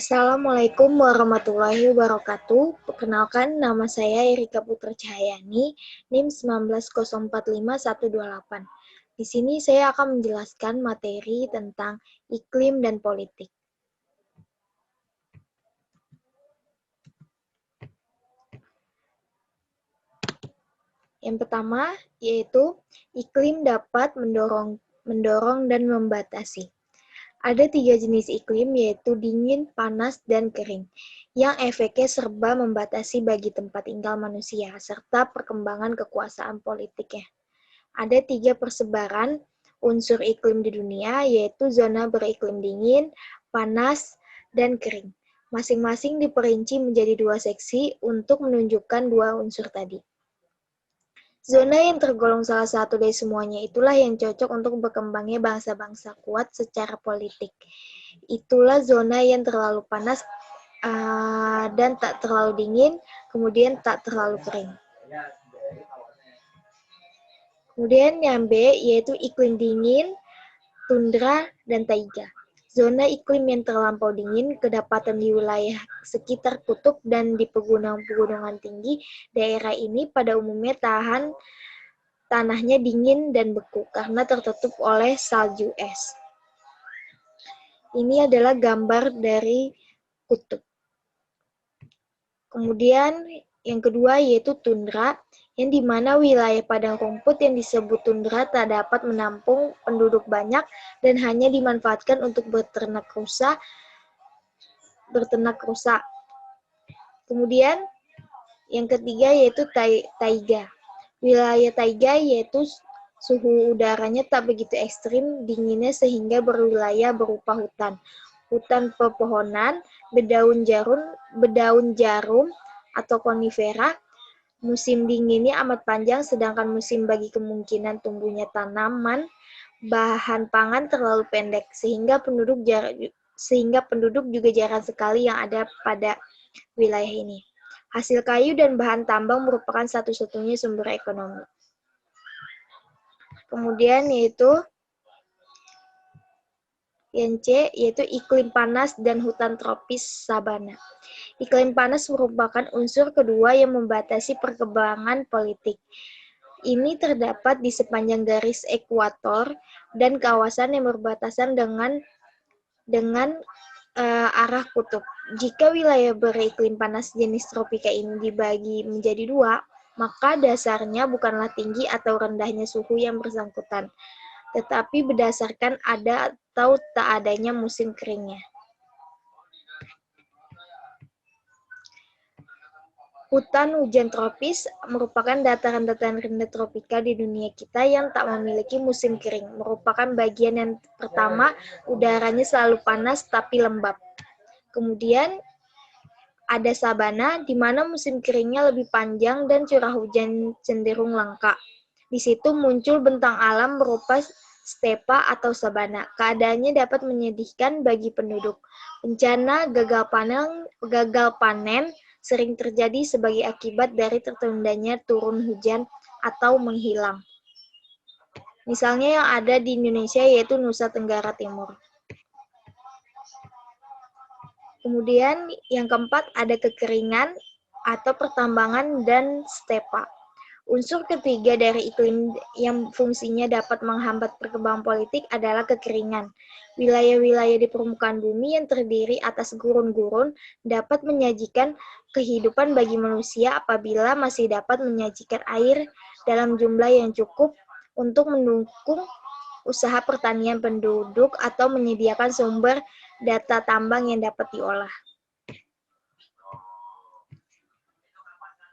Assalamualaikum warahmatullahi wabarakatuh. Perkenalkan, nama saya Erika Putra Cahayani, NIM 19045-128. Di sini saya akan menjelaskan materi tentang iklim dan politik. Yang pertama, yaitu iklim dapat mendorong dan membatasi. Ada 3 jenis iklim, yaitu dingin, panas, dan kering, yang efeknya serba membatasi bagi tempat tinggal manusia, serta perkembangan kekuasaan politiknya. Ada 3 persebaran unsur iklim di dunia, yaitu zona beriklim dingin, panas, dan kering. Masing-masing diperinci menjadi 2 seksi untuk menunjukkan 2 unsur tadi. Zona yang tergolong salah satu dari semuanya itulah yang cocok untuk berkembangnya bangsa-bangsa kuat secara politik. Itulah zona yang terlalu panas dan tak terlalu dingin, kemudian tak terlalu kering. Kemudian yang B, yaitu iklim dingin, tundra, dan taiga. Zona iklim yang terlampau dingin kedapatan di wilayah sekitar kutub dan di pegunungan-pegunungan tinggi. Daerah ini pada umumnya tanahnya dingin dan beku karena tertutup oleh salju es. Ini adalah gambar dari kutub. Kemudian yang kedua yaitu tundra, yang dimana wilayah padang rumput yang disebut tundra tak dapat menampung penduduk banyak dan hanya dimanfaatkan untuk berternak rusa. Kemudian yang ketiga yaitu taiga. Wilayah taiga yaitu suhu udaranya tak begitu ekstrim dinginnya sehingga berwilayah berupa hutan pepohonan, bedaun jarum atau konifera. Musim dinginnya amat panjang, sedangkan musim bagi kemungkinan tumbuhnya tanaman bahan pangan terlalu pendek, sehingga penduduk juga jarang sekali yang ada pada wilayah ini. Hasil kayu dan bahan tambang merupakan satu-satunya sumber ekonomi. Kemudian yaitu yang C, yaitu iklim panas dan hutan tropis sabana. Iklim panas merupakan unsur kedua yang membatasi perkembangan politik. Ini terdapat di sepanjang garis ekuator dan kawasan yang berbatasan dengan arah kutub. Jika wilayah beriklim panas jenis tropika ini dibagi menjadi 2, maka dasarnya bukanlah tinggi atau rendahnya suhu yang bersangkutan, tetapi berdasarkan ada atau tak adanya musim keringnya. Hutan hujan tropis merupakan dataran-dataran rendah tropika di dunia kita yang tak memiliki musim kering. Merupakan bagian yang pertama, udaranya selalu panas tapi lembab. Kemudian ada sabana, di mana musim keringnya lebih panjang dan curah hujan cenderung langka. Di situ muncul bentang alam berupa stepa atau sabana. Keadaannya dapat menyedihkan bagi penduduk. Bencana gagal panen sering terjadi sebagai akibat dari tertundanya turun hujan atau menghilang. Misalnya yang ada di Indonesia yaitu Nusa Tenggara Timur. Kemudian yang keempat ada kekeringan atau pertambangan dan stepa. Unsur ketiga dari iklim yang fungsinya dapat menghambat perkembangan politik adalah kekeringan. Wilayah-wilayah di permukaan bumi yang terdiri atas gurun-gurun dapat menyajikan kehidupan bagi manusia apabila masih dapat menyajikan air dalam jumlah yang cukup untuk mendukung usaha pertanian penduduk atau menyediakan sumber data tambang yang dapat diolah.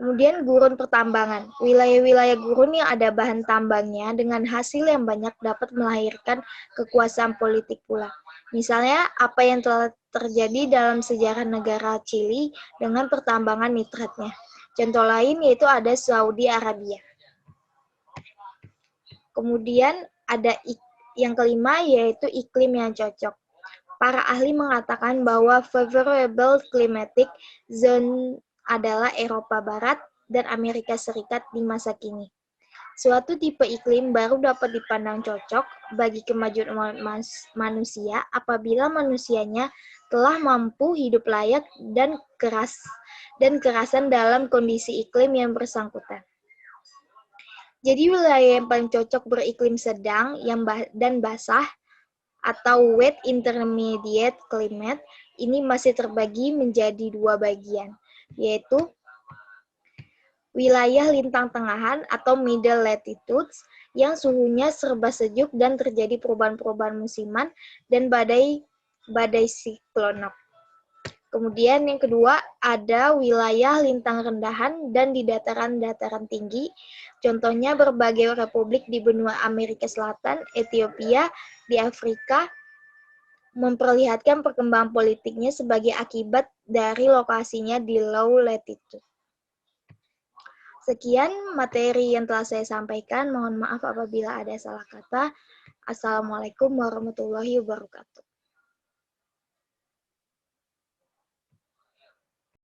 Kemudian gurun pertambangan. Wilayah-wilayah gurun yang ada bahan tambangnya dengan hasil yang banyak dapat melahirkan kekuasaan politik pula. Misalnya apa yang telah terjadi dalam sejarah negara Chili dengan pertambangan nitratnya. Contoh lain yaitu ada Saudi Arabia. Kemudian ada yang kelima yaitu iklim yang cocok. Para ahli mengatakan bahwa favorable climatic zone adalah Eropa Barat dan Amerika Serikat di masa kini. Suatu tipe iklim baru dapat dipandang cocok bagi kemajuan manusia apabila manusianya telah mampu hidup layak dan kerasan dalam kondisi iklim yang bersangkutan. Jadi wilayah yang paling cocok beriklim sedang dan basah atau wet intermediate climate ini masih terbagi menjadi dua bagian, yaitu wilayah lintang tengahan atau middle latitudes yang suhunya serba sejuk dan terjadi perubahan-perubahan musiman dan badai siklonok. Kemudian yang kedua ada wilayah lintang rendahan dan di dataran-dataran tinggi, contohnya berbagai republik di benua Amerika Selatan, Ethiopia, di Afrika, memperlihatkan perkembangan politiknya sebagai akibat dari lokasinya di low latitude. Sekian materi yang telah saya sampaikan. Mohon maaf apabila ada salah kata. Assalamualaikum warahmatullahi wabarakatuh.